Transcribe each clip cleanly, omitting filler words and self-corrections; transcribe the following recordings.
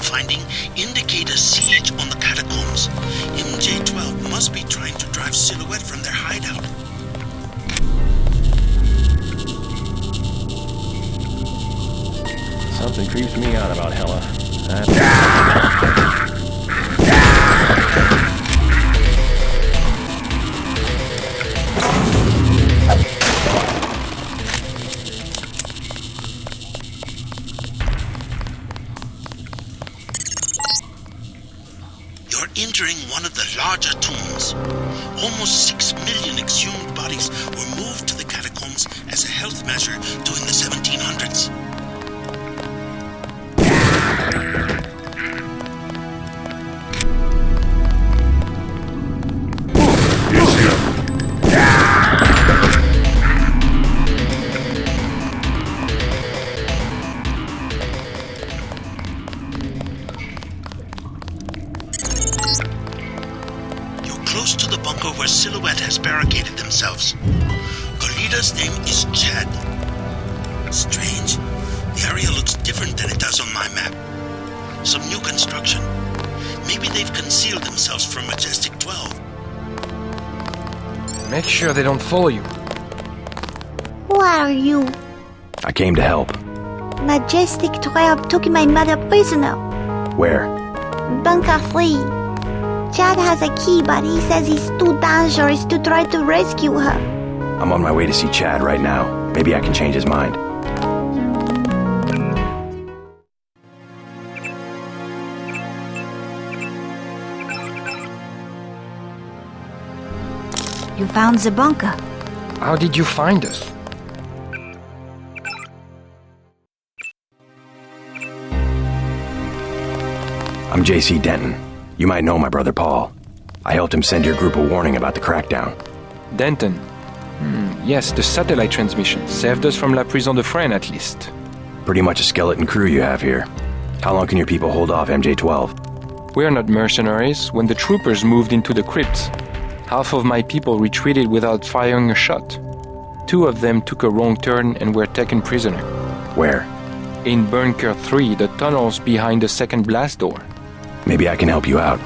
finding indicate a siege on the Catacombs. MJ-12 must be trying to drive Silhouette from their hideout. Something creeps me out about Hella. You're entering one of the larger tombs. Almost 6 million exhumed bodies were moved to the Catacombs as a health measure during the 1700s. Close to the bunker where Silhouette has barricaded themselves. The leader's name is Chad. Strange. The area looks different than it does on my map. Some new construction. Maybe they've concealed themselves from Majestic 12. Make sure they don't follow you. Who are you? I came to help. Majestic 12 took my mother prisoner. Where? Bunker 3. Chad has a key, but he says it's too dangerous to try to rescue her. I'm on my way to see Chad right now. Maybe I can change his mind. You found the bunker. How did you find us? I'm JC Denton. You might know my brother Paul. I helped him send your group a warning about the crackdown. Denton. Yes, the satellite transmission saved us from La Prison de Fresnes, at least. Pretty much a skeleton crew you have here. How long can your people hold off MJ-12? We're not mercenaries. When the troopers moved into the crypts, half of my people retreated without firing a shot. 2 of them took a wrong turn and were taken prisoner. Where? In Bunker 3, the tunnels behind the second blast door. Maybe I can help you out,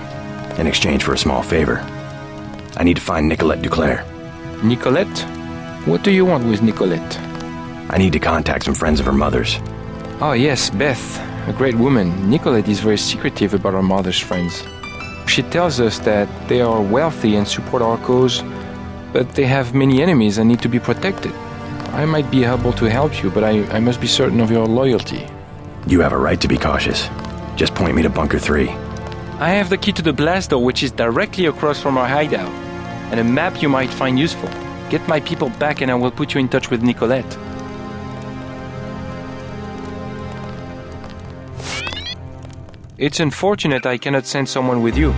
in exchange for a small favor. I need to find Nicolette Duclair. Nicolette? What do you want with Nicolette? I need to contact some friends of her mother's. Oh yes, Beth, a great woman. Nicolette is very secretive about her mother's friends. She tells us that they are wealthy and support our cause, but they have many enemies and need to be protected. I might be able to help you, but I must be certain of your loyalty. You have a right to be cautious. Just point me to Bunker 3. I have the key to the blast door, which is directly across from our hideout, and a map you might find useful. Get my people back and I will put you in touch with Nicolette. It's unfortunate I cannot send someone with you.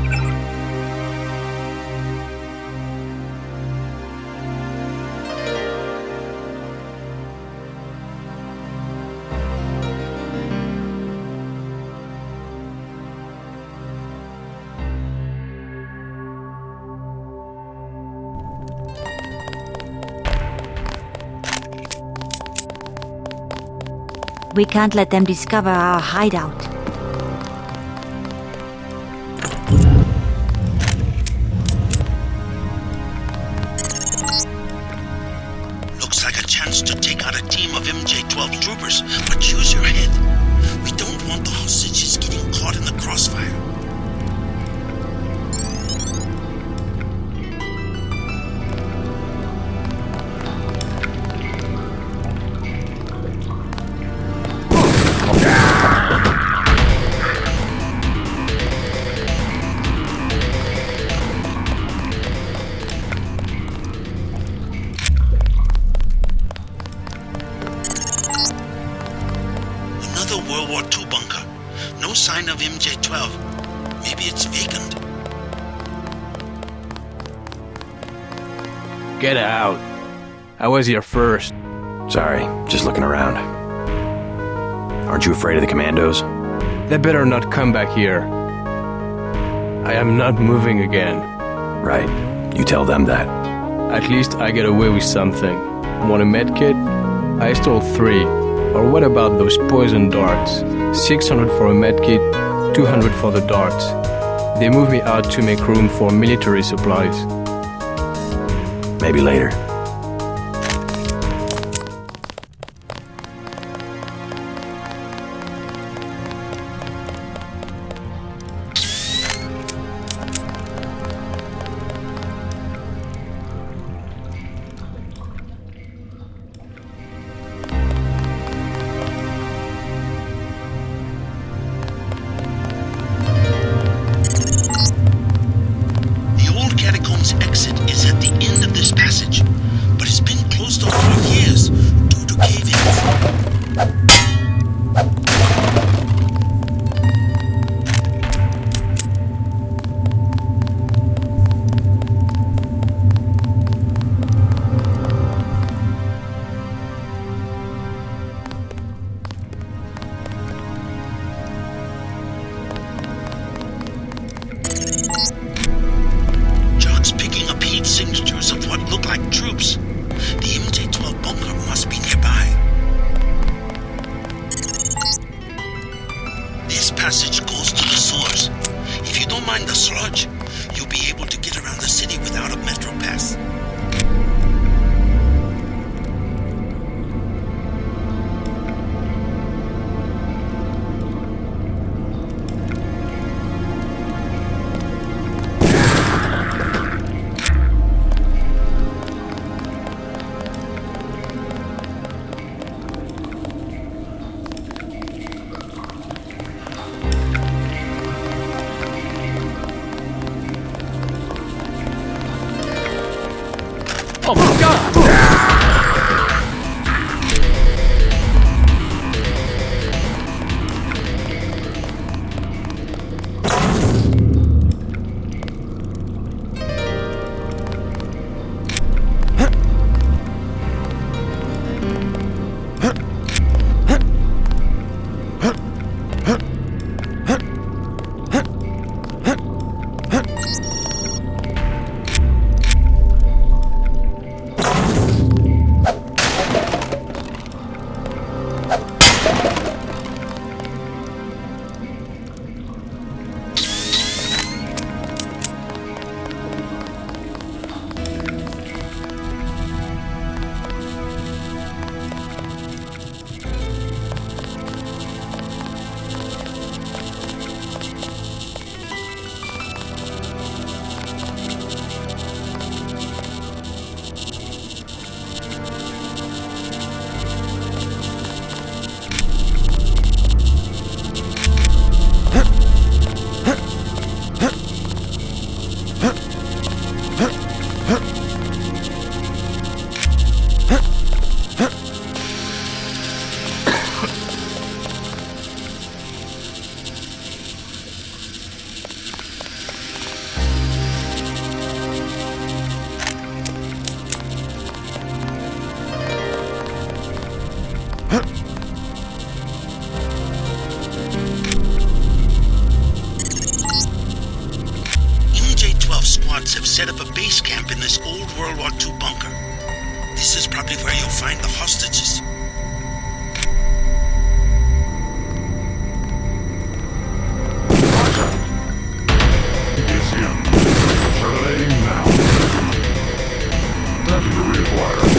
We can't let them discover our hideout. Looks like a chance to take out a team of MJ-12 troopers, but use your head. We don't want the hostages getting caught in the crossfire. World War II bunker. No sign of MJ-12. Maybe it's vacant. Get out. I was here first. Sorry, just looking around. Aren't you afraid of the commandos? They better not come back here. I am not moving again. Right. You tell them that. At least I get away with something. Want a medkit? I stole 3. Or what about those poison darts? 600 for a medkit, 200 for the darts. They moved me out to make room for military supplies. Maybe later. The old Catacombs exit is at the end of this passage, but it's been closed off for years due to cave-ins. Jock's picking up heat signatures of what look like troops. The MJ-12 bunker must be nearby. This passage goes to the sewers. If you don't mind the sludge, you'll be able to get around the city without a metro pass. Oh my god! squads have set up a base camp in this old World War II bunker. This is probably where you'll find the hostages. It's him. Terminating now. Deputy required.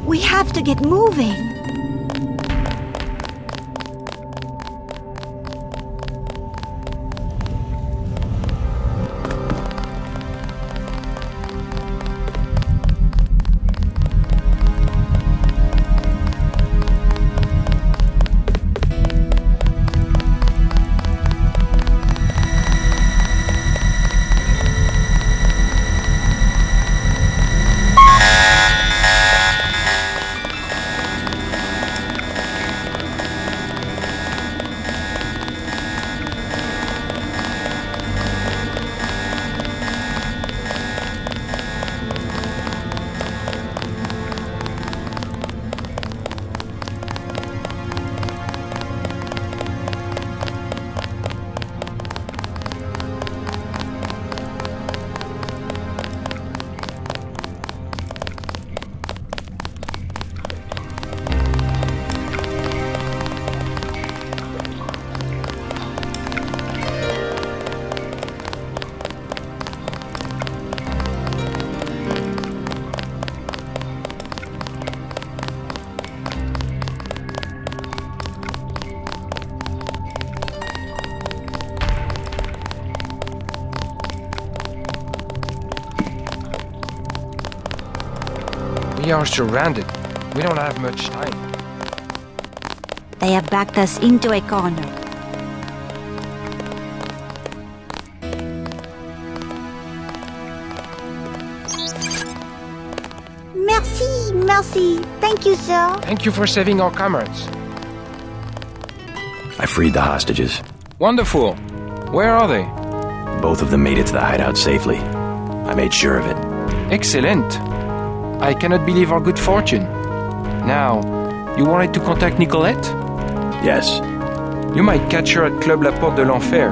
We have to get moving. We are surrounded. We don't have much time. They have backed us into a corner. Merci. Thank you, sir. Thank you for saving our comrades. I freed the hostages. Wonderful. Where are they? Both of them made it to the hideout safely. I made sure of it. Excellent. I cannot believe our good fortune. Now, you wanted to contact Nicolette? Yes. You might catch her at Club La Porte de l'Enfer.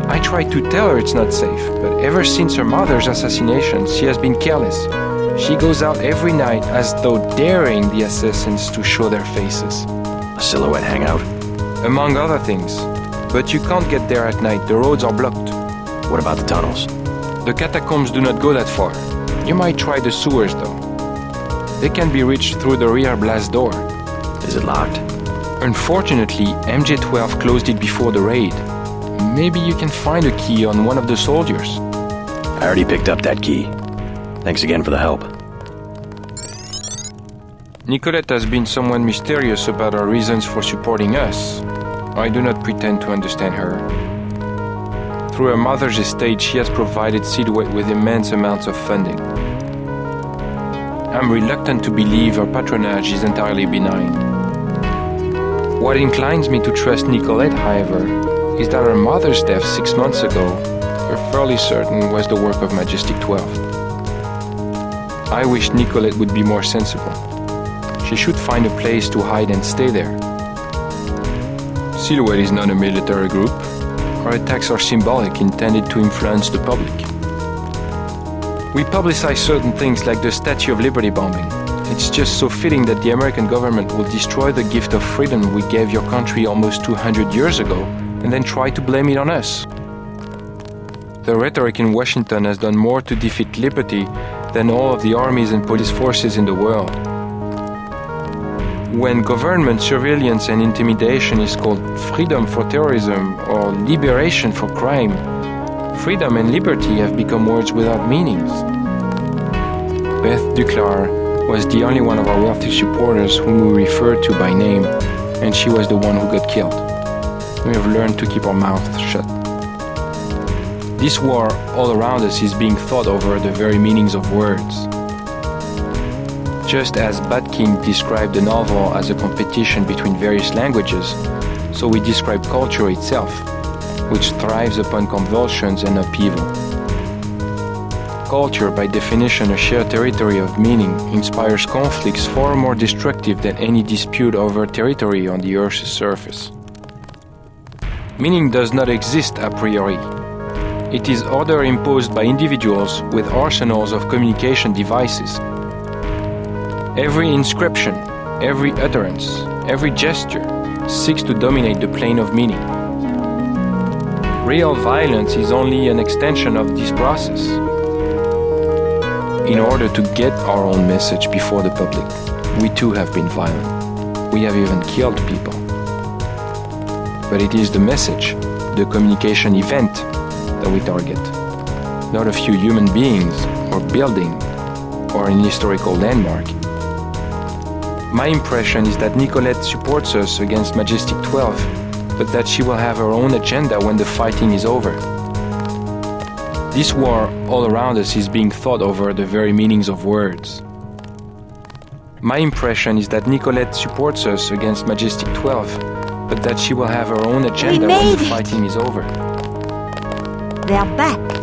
I tried to tell her it's not safe, but ever since her mother's assassination, she has been careless. She goes out every night as though daring the assassins to show their faces. A silhouette hangout. Among other things. But you can't get there at night, the roads are blocked. What about the tunnels? The catacombs do not go that far. You might try the sewers though. They can be reached through the rear blast door. Is it locked? Unfortunately, MJ-12 closed it before the raid. Maybe you can find a key on one of the soldiers. I already picked up that key. Thanks again for the help. Nicolette has been somewhat mysterious about her reasons for supporting us. I do not pretend to understand her. Through her mother's estate, she has provided Silhouette with immense amounts of funding. I'm reluctant to believe her patronage is entirely benign. What inclines me to trust Nicolette, however, is that her mother's death 6 months ago, we're fairly certain was the work of Majestic 12. I wish Nicolette would be more sensible. She should find a place to hide and stay there. Silhouette is not a military group. Our attacks are symbolic, intended to influence the public. We publicize certain things like the Statue of Liberty bombing. It's just so fitting that the American government will destroy the gift of freedom we gave your country almost 200 years ago, and then try to blame it on us. The rhetoric in Washington has done more to defeat liberty than all of the armies and police forces in the world. When government surveillance and intimidation is called freedom for terrorism or liberation for crime, freedom and liberty have become words without meanings. Beth Duclair was the only one of our wealthy supporters whom we referred to by name, and she was the one who got killed. We have learned to keep our mouths shut. This war all around us is being thought over the very meanings of words. Just as Batkin described the novel as a competition between various languages, so we describe culture itself, which thrives upon convulsions and upheaval. Culture, by definition a shared territory of meaning, inspires conflicts far more destructive than any dispute over territory on the Earth's surface. Meaning does not exist a priori. It is order imposed by individuals with arsenals of communication devices. Every inscription, every utterance, every gesture seeks to dominate the plane of meaning. Real violence is only an extension of this process. In order to get our own message before the public, We too have been violent. We have even killed people. But it is the message, the communication event that we target, not a few human beings or building or an historical landmark. My impression is that Nicolette supports us against Majestic 12, but that she will have her own agenda when the fighting is over. This war all around us is being thought over the very meanings of words. My impression is that Nicolette supports us against Majestic 12, but that she will have her own agenda when the fighting is over. They're back.